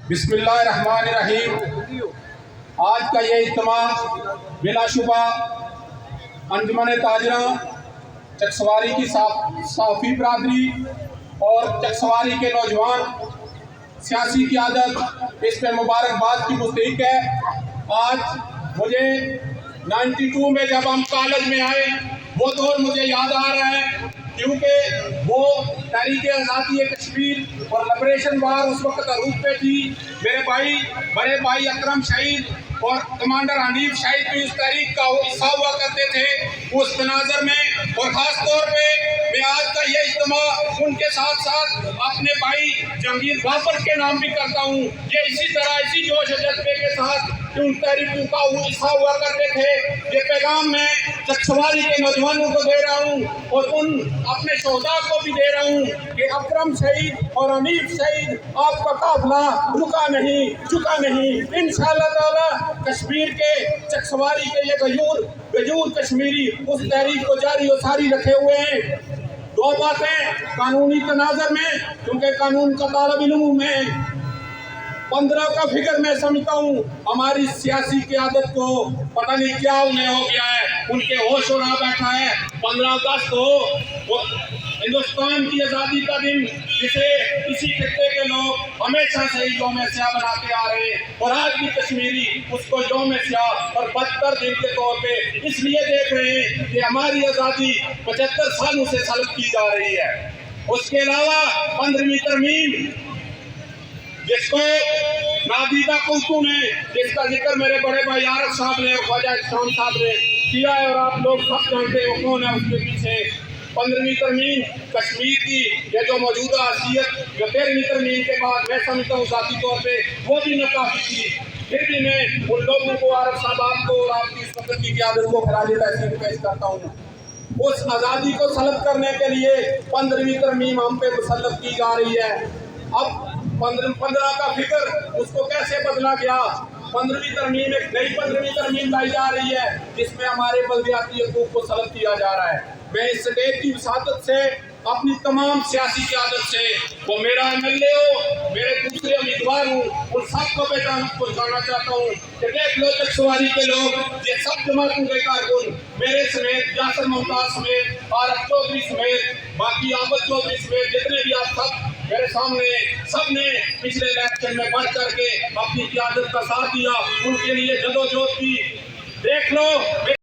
बिस्मिल्लाहिर्रहमानिर्रहीम। आज का ये इज्तिमा बिला शुबा अंजुमन ताजरा चकसवारी की साफ़ी बरादरी और चकसवारी के नौजवान सियासी क़यादत इस पे मुबारकबाद की मुस्तहिक है। आज मुझे 92 में जब हम कॉलेज में आए वो दौर मुझे याद आ रहा है, क्योंकि वो तहरीक आज़ादी कश्मीर और लिबरेशन वार उस वक्त अरूज पे थी। मेरे भाई बड़े भाई अकरम शहीद और कमांडर हनीफ शहीद भी उस तहरीक का हिस्सा हुआ करते थे उस तनाज़र में। और ख़ास तौर पे मैं आज का ये इज्तिमा उनके साथ साथ अपने भाई जहांगीर बाबर के नाम भी करता हूँ। ये इसी तरह इसी जोश और जज्बे के साथ उन तहरीकों का हिस्सा हुआ करते थे। ये पैगाम मैं चकसवारी के नौजवानों को दे रहा हूँ और उन अपने शोहदा को भी दे रहा हूँ कि अकरम शहीद और हनीफ शहीद आपका काफिला रुका नहीं, झुका नहीं। इंशाअल्लाह ताला कश्मीर के चकसवारी के ये गजूर कश्मीरी उस तहरीक को जारी और सारी रखे हुए हैं। दो बातें कानूनी तनाज़र में, क्योंकि कानून का तालिब इल्म में 15 का फिक्र मैं समझता हूँ। हमारी सियासी क़यादत को पता नहीं क्या उन्हें हो गया है, उनके होश उड़ा बैठा है। 15 अगस्त हो हिंदुस्तान की आज़ादी का दिन, जिसे इसी खित्ते के लोग हमेशा से ही यौम स्याह बनाते आ रहे हैं और आज भी कश्मीरी उसको यौम स्याह और बदतर दिन के तौर पे इसलिए देख रहे हैं कि हमारी आज़ादी 75 सालों से सल्ब की जा रही है। उसके अलावा 15वीं तरमीम जिसको नादीदा कुल्तू ने, जिसका जिक्र मेरे बड़े भाई आरफ साहब ने और ख्वाजा इस्लाम साहब ने किया है और आप लोग सब जानते हो कौन है उसके पीछे। 15वीं तरमीम कश्मीर की ये जो मौजूदा हैसियत जो 13वीं तरमीम के बाद मैं समझता हूँ ज़ाती तौर पे वो भी नाकाफी थी। फिर भी मैं उन लोगों को आरफ साहब आपको और आपकी इस वक्त की क़यादत को खराज तहसीन पेश करता हूँ। उस आज़ादी को सल्ब करने के लिए 15वीं तरमीम हम पे मुसल्लत की जा रही है। अब 15 का फिक्र उसको कैसे बदला गया। 15वीं तरमीम एक नई 15वीं तरमीम लाई जा रही है जिसमें हमारे बल्दियाती हकूक़ को सल्ब किया जा रहा है। मैं इस स्टेट की वसादत से अपनी तमाम सियासी क़यादत से, वो मेरा MLA हो, मेरे दूसरे उम्मीदवार हूँ, उन सबको पहुँचाना चाहता हूँ कि देख लो चकसवारी के लोग, ये सब जमातों के कारकुन मेरे समेत, यासर मुमताज़ समेत, आरफ चौधरी समेत, बाकी आबद चौधरी समेत, जितने भी आप सब मेरे सामने सब ने पिछले इलेक्शन में बढ़ करके अपनी क़यादत का साथ दिया, उनके लिए जदोजहद की। देख लो